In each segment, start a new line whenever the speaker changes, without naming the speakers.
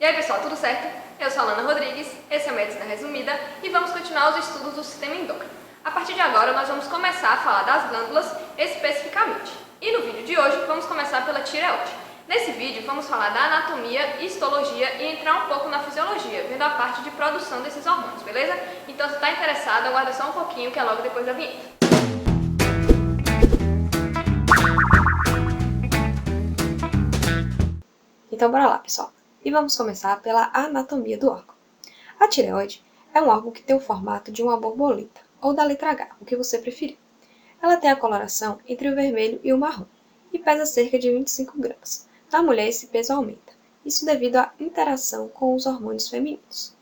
E aí pessoal, tudo certo? Eu sou a Alana Rodrigues, esse é o Medicina Resumida e vamos continuar os estudos do sistema endócrino. A partir de agora nós vamos começar a falar das glândulas especificamente. E no vídeo de hoje vamos começar pela tireoide. Nesse vídeo vamos falar da anatomia, histologia e entrar um pouco na fisiologia, vendo a parte de produção desses hormônios, beleza? Então se está interessado, aguarda só um pouquinho que é logo depois da vinheta. Então bora lá pessoal, e vamos começar pela anatomia do órgão. A tireoide é um órgão que tem o formato de uma borboleta, ou da letra H, o que você preferir. Ela tem a coloração entre o vermelho e o marrom, e pesa cerca de 25 gramas. Na mulher esse peso aumenta, isso devido à interação com os hormônios femininos.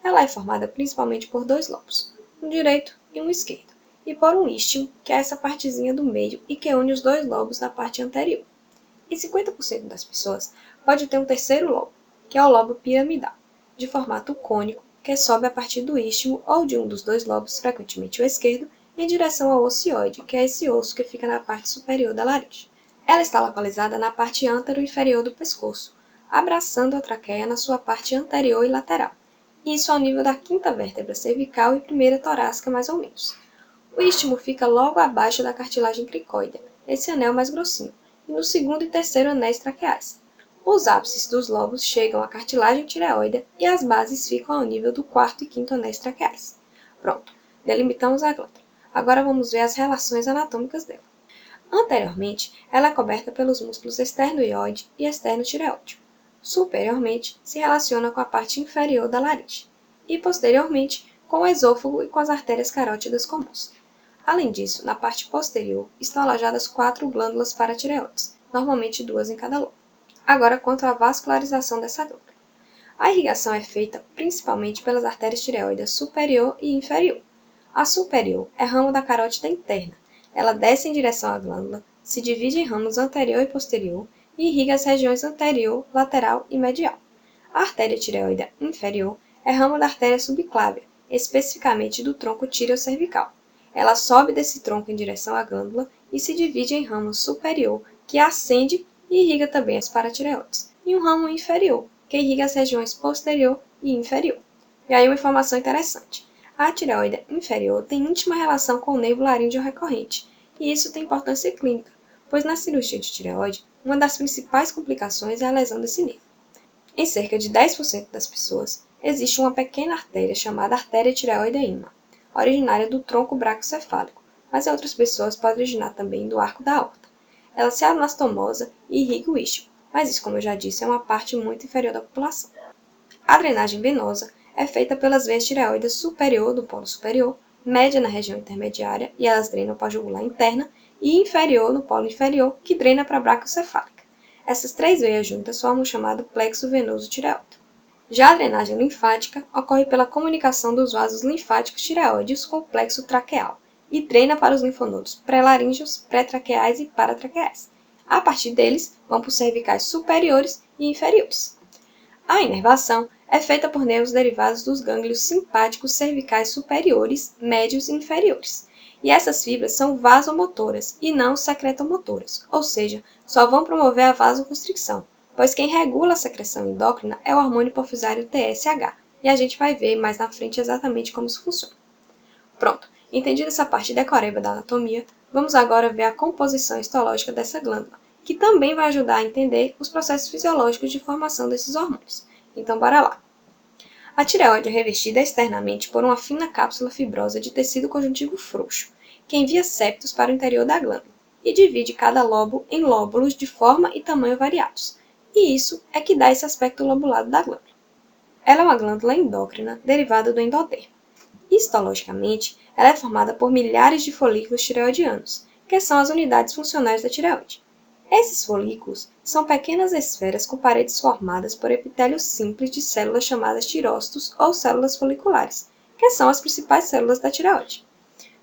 Ela é formada principalmente por dois lobos, um direito e um esquerdo, e por um istmo, que é essa partezinha do meio e que une os dois lobos na parte anterior. E 50% das pessoas pode ter um terceiro lobo, que é o lobo piramidal, de formato cônico, que sobe a partir do istmo ou de um dos dois lobos, frequentemente o esquerdo, em direção ao ocioide, que é esse osso que fica na parte superior da laringe. Ela está localizada na parte antero-inferior do pescoço, abraçando a traqueia na sua parte anterior e lateral, isso ao nível da quinta vértebra cervical e primeira torácica mais ou menos. O istmo fica logo abaixo da cartilagem cricóidea, esse anel mais grossinho, e no segundo e terceiro anéis traqueais. Os ápices dos lobos chegam à cartilagem tireoide e as bases ficam ao nível do quarto e quinto anéis traqueais. Pronto, delimitamos a glândula. Agora vamos ver as relações anatômicas dela. Anteriormente, ela é coberta pelos músculos esternoiode e esternotireóide. Superiormente, se relaciona com a parte inferior da laringe. E posteriormente, com o esôfago e com as artérias carótidas comuns. Além disso, na parte posterior estão alojadas 4 glândulas paratireoides, normalmente 2 em cada lobo. Agora, quanto à vascularização dessa glândula. A irrigação é feita principalmente pelas artérias tireoides superior e inferior. A superior é ramo da carótida interna. Ela desce em direção à glândula, se divide em ramos anterior e posterior e irriga as regiões anterior, lateral e medial. A artéria tireoide inferior é ramo da artéria subclávia, especificamente do tronco tireocervical. Ela sobe desse tronco em direção à glândula e se divide em ramo superior, que ascende e irriga também as paratireoides, e um ramo inferior, que irriga as regiões posterior e inferior. E aí uma informação interessante. A tireoide inferior tem íntima relação com o nervo laríngeo recorrente, e isso tem importância clínica, pois na cirurgia de tireoide, uma das principais complicações é a lesão desse nervo. Em cerca de 10% das pessoas, existe uma pequena artéria chamada artéria tireoideíma, originária do tronco braquiocefálico, mas em outras pessoas pode originar também do arco da aorta. Ela se anastomosa e irriga o istmo, mas isso, como eu já disse, é uma parte muito inferior da população. A drenagem venosa é feita pelas veias tireoides superior do polo superior, média na região intermediária, e elas drenam para a jugular interna, e inferior no polo inferior, que drena para a braquiocefálica. Essas 3 veias juntas formam o chamado plexo venoso tireoide. Já a drenagem linfática ocorre pela comunicação dos vasos linfáticos tireoides com o plexo traqueal e drena para os linfonodos pré-laríngeos, pré-traqueais e paratraqueais. A partir deles, vão para os cervicais superiores e inferiores. A inervação é feita por nervos derivados dos gânglios simpáticos cervicais superiores, médios e inferiores. E essas fibras são vasomotoras e não secretomotoras, ou seja, só vão promover a vasoconstricção, pois quem regula a secreção endócrina é o hormônio hipofisário TSH, e a gente vai ver mais na frente exatamente como isso funciona. Pronto, entendida essa parte decoreba da anatomia, vamos agora ver a composição histológica dessa glândula, que também vai ajudar a entender os processos fisiológicos de formação desses hormônios. Então, bora lá! A tireoide é revestida externamente por uma fina cápsula fibrosa de tecido conjuntivo frouxo, que envia septos para o interior da glândula, e divide cada lobo em lóbulos de forma e tamanho variados. E isso é que dá esse aspecto lobulado da glândula. Ela é uma glândula endócrina derivada do endodermo. Histologicamente, ela é formada por milhares de folículos tireoidianos, que são as unidades funcionais da tireoide. Esses folículos são pequenas esferas com paredes formadas por epitélio simples de células chamadas tirócitos ou células foliculares, que são as principais células da tireoide.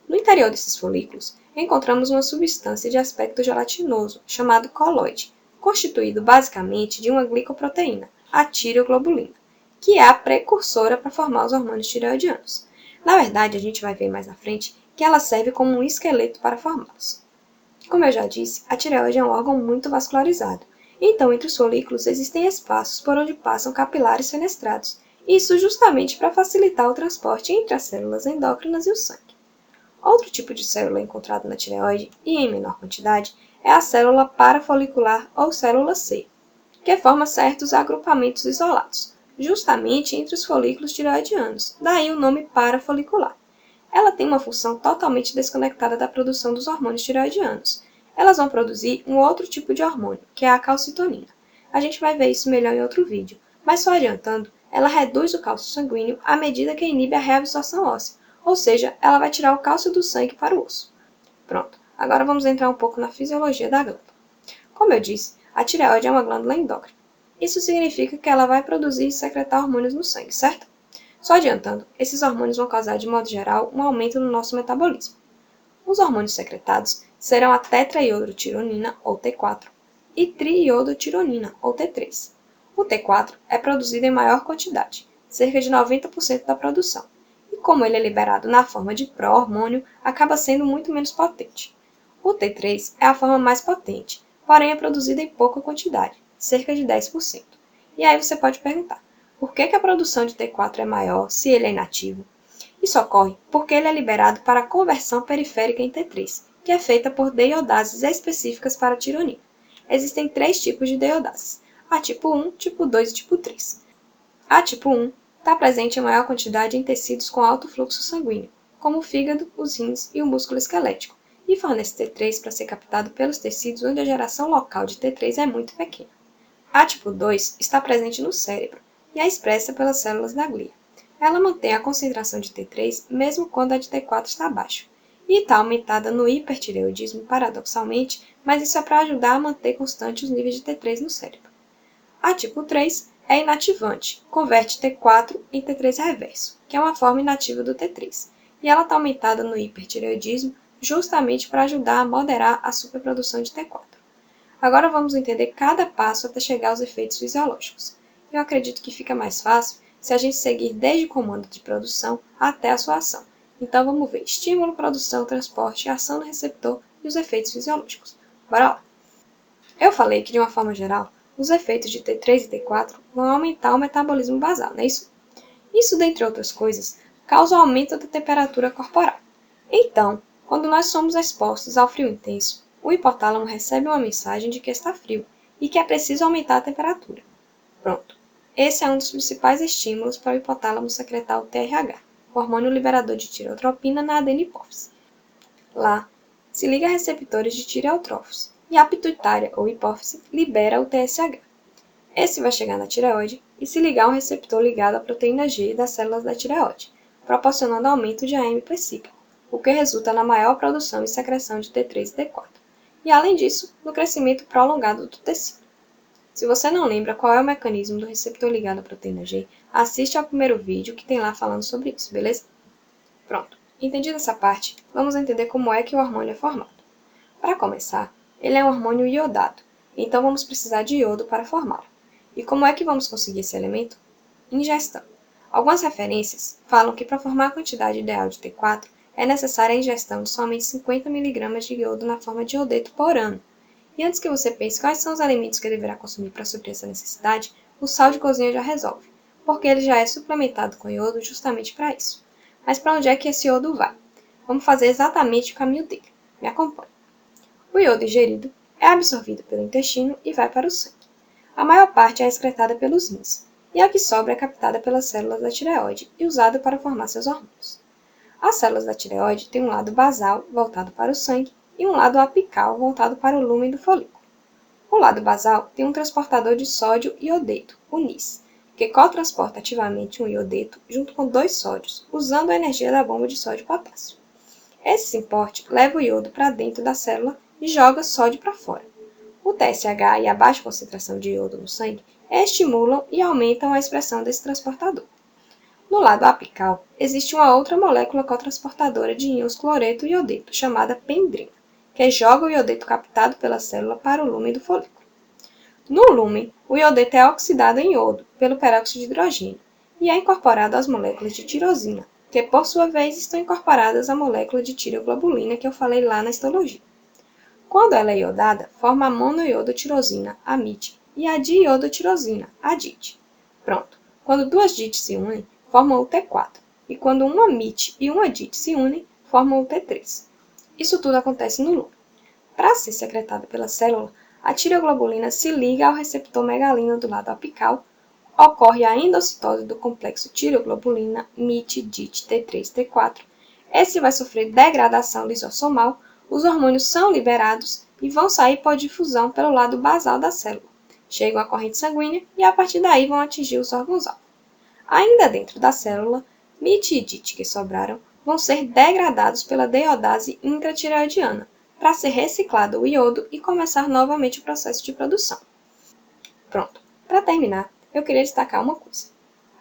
No interior desses folículos, encontramos uma substância de aspecto gelatinoso, chamado coloide, constituído basicamente de uma glicoproteína, a tireoglobulina, que é a precursora para formar os hormônios tireoidianos. Na verdade, a gente vai ver mais na frente que ela serve como um esqueleto para formá-los. Como eu já disse, a tireoide é um órgão muito vascularizado, Então, entre os folículos existem espaços por onde passam capilares fenestrados, isso justamente para facilitar o transporte entre as células endócrinas e o sangue. Outro tipo de célula encontrado na tireoide, e em menor quantidade, é a célula parafolicular ou célula C, que forma certos agrupamentos isolados, justamente entre os folículos tireoidianos, daí o nome parafolicular. Ela tem uma função totalmente desconectada da produção dos hormônios tireoidianos. Elas vão produzir um outro tipo de hormônio, que é a calcitonina. A gente vai ver isso melhor em outro vídeo, mas só adiantando, ela reduz o cálcio sanguíneo à medida que inibe a reabsorção óssea, ou seja, ela vai tirar o cálcio do sangue para o osso. Pronto, agora vamos entrar um pouco na fisiologia da glândula. Como eu disse, a tireoide é uma glândula endócrina. Isso significa que ela vai produzir e secretar hormônios no sangue, certo? Só adiantando, esses hormônios vão causar, de modo geral, um aumento no nosso metabolismo. Os hormônios secretados serão a tetraiodrotironina, ou T4, e triiodotironina, ou T3. O T4 é produzido em maior quantidade, cerca de 90% da produção, e como ele é liberado na forma de pró-hormônio, acaba sendo muito menos potente. O T3 é a forma mais potente, porém é produzida em pouca quantidade, cerca de 10%. E aí você pode perguntar, por que a produção de T4 é maior se ele é inativo? Isso ocorre porque ele é liberado para a conversão periférica em T3, que é feita por deiodases específicas para a tironina. Existem 3 tipos de deiodases, a tipo 1, tipo 2 e tipo 3. A tipo 1 está presente em maior quantidade em tecidos com alto fluxo sanguíneo, como o fígado, os rins e o músculo esquelético, e fornece T3 para ser captado pelos tecidos onde a geração local de T3 é muito pequena. A tipo 2 está presente no cérebro e é expressa pelas células da glia. Ela mantém a concentração de T3 mesmo quando a de T4 está baixa, e está aumentada no hipertireoidismo paradoxalmente, mas isso é para ajudar a manter constante os níveis de T3 no cérebro. A tipo 3 é inativante, converte T4 em T3 reverso, que é uma forma inativa do T3, e ela está aumentada no hipertireoidismo justamente para ajudar a moderar a superprodução de T4. Agora vamos entender cada passo até chegar aos efeitos fisiológicos. Eu acredito que fica mais fácil se a gente seguir desde o comando de produção até a sua ação. Então vamos ver estímulo, produção, transporte, ação no receptor e os efeitos fisiológicos. Bora lá! Eu falei que, de uma forma geral, os efeitos de T3 e T4 vão aumentar o metabolismo basal, não é isso? Isso, dentre outras coisas, causa o aumento da temperatura corporal. Então, quando nós somos expostos ao frio intenso, o hipotálamo recebe uma mensagem de que está frio e que é preciso aumentar a temperatura. Pronto. Esse é um dos principais estímulos para o hipotálamo secretar o TRH, o hormônio liberador de tireotropina na adenipófise. Lá, se liga a receptores de tireotrófos e a pituitária ou hipófise libera o TSH. Esse vai chegar na tireoide e se ligar a um receptor ligado à proteína G das células da tireoide, proporcionando aumento de AMP cíclico, o que resulta na maior produção e secreção de T3 e T4, e além disso, no crescimento prolongado do tecido. Se você não lembra qual é o mecanismo do receptor ligado à proteína G, assiste ao primeiro vídeo que tem lá falando sobre isso, beleza? Pronto, entendida essa parte, vamos entender como é que o hormônio é formado. Para começar, ele é um hormônio iodado, então vamos precisar de iodo para formá-lo. E como é que vamos conseguir esse elemento? Ingestão. Algumas referências falam que para formar a quantidade ideal de T4 é necessária a ingestão de somente 50 mg de iodo na forma de iodeto por ano. E antes que você pense quais são os alimentos que deverá consumir para suprir essa necessidade, o sal de cozinha já resolve, porque ele já é suplementado com iodo justamente para isso. Mas para onde é que esse iodo vai? Vamos fazer exatamente o caminho dele. Me acompanhe. O iodo ingerido é absorvido pelo intestino e vai para o sangue. A maior parte é excretada pelos rins, e a que sobra é captada pelas células da tireoide e usada para formar seus hormônios. As células da tireoide têm um lado basal, voltado para o sangue, e um lado apical, voltado para o lúmen do folículo. O lado basal tem um transportador de sódio iodeto, o NIS, que cotransporta ativamente um iodeto junto com 2 sódios, usando a energia da bomba de sódio e potássio. Esse simporte leva o iodo para dentro da célula e joga sódio para fora. O TSH e a baixa concentração de iodo no sangue estimulam e aumentam a expressão desse transportador. No lado apical, existe uma outra molécula cotransportadora de íons cloreto e iodeto, chamada pendrina, que joga o iodeto captado pela célula para o lúmen do folículo. No lúmen, o iodeto é oxidado em iodo pelo peróxido de hidrogênio e é incorporado às moléculas de tirosina, que por sua vez estão incorporadas à molécula de tireoglobulina que eu falei lá na histologia. Quando ela é iodada, forma a monoiodotirosina, a MIT, e a diiodotirosina, a DIT. Pronto. Quando duas DIT se unem, formam o T4. E quando uma MIT e uma DIT se unem, formam o T3. Isso tudo acontece no lúmen. Para ser secretada pela célula, a tireoglobulina se liga ao receptor megalina do lado apical, ocorre a endocitose do complexo tireoglobulina MIT, DIT, T3, T4. Esse vai sofrer degradação lisossomal, os hormônios são liberados e vão sair por difusão pelo lado basal da célula. Chegam à corrente sanguínea e a partir daí vão atingir os órgãos-alvo. Ainda dentro da célula, MIT e DIT que sobraram vão ser degradados pela deiodase intratireoidiana, para ser reciclado o iodo e começar novamente o processo de produção. Pronto. Para terminar, eu queria destacar uma coisa.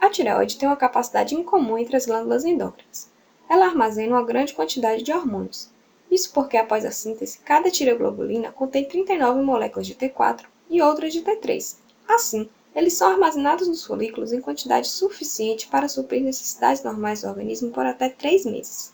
A tireoide tem uma capacidade incomum entre as glândulas endócrinas. Ela armazena uma grande quantidade de hormônios. Isso porque, após a síntese, cada tireoglobulina contém 39 moléculas de T4 e outras de T3. Assim, eles são armazenados nos folículos em quantidade suficiente para suprir necessidades normais do organismo por até 3 meses.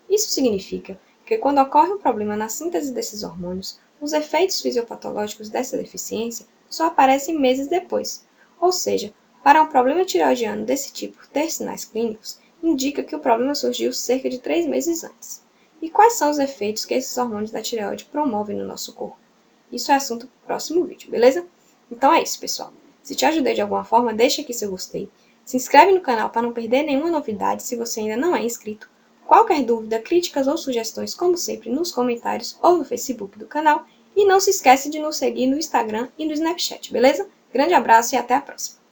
Isso significa que, quando ocorre um problema na síntese desses hormônios, os efeitos fisiopatológicos dessa deficiência só aparecem meses depois. Ou seja, para um problema tireoidiano desse tipo ter sinais clínicos, indica que o problema surgiu cerca de 3 meses antes. E quais são os efeitos que esses hormônios da tireoide promovem no nosso corpo? Isso é assunto para o próximo vídeo, beleza? Então é isso, pessoal. Se te ajudei de alguma forma, deixa aqui seu gostei. Se inscreve no canal para não perder nenhuma novidade se você ainda não é inscrito. Qualquer dúvida, críticas ou sugestões, como sempre, nos comentários ou no Facebook do canal. E não se esquece de nos seguir no Instagram e no Snapchat, beleza? Grande abraço e até a próxima!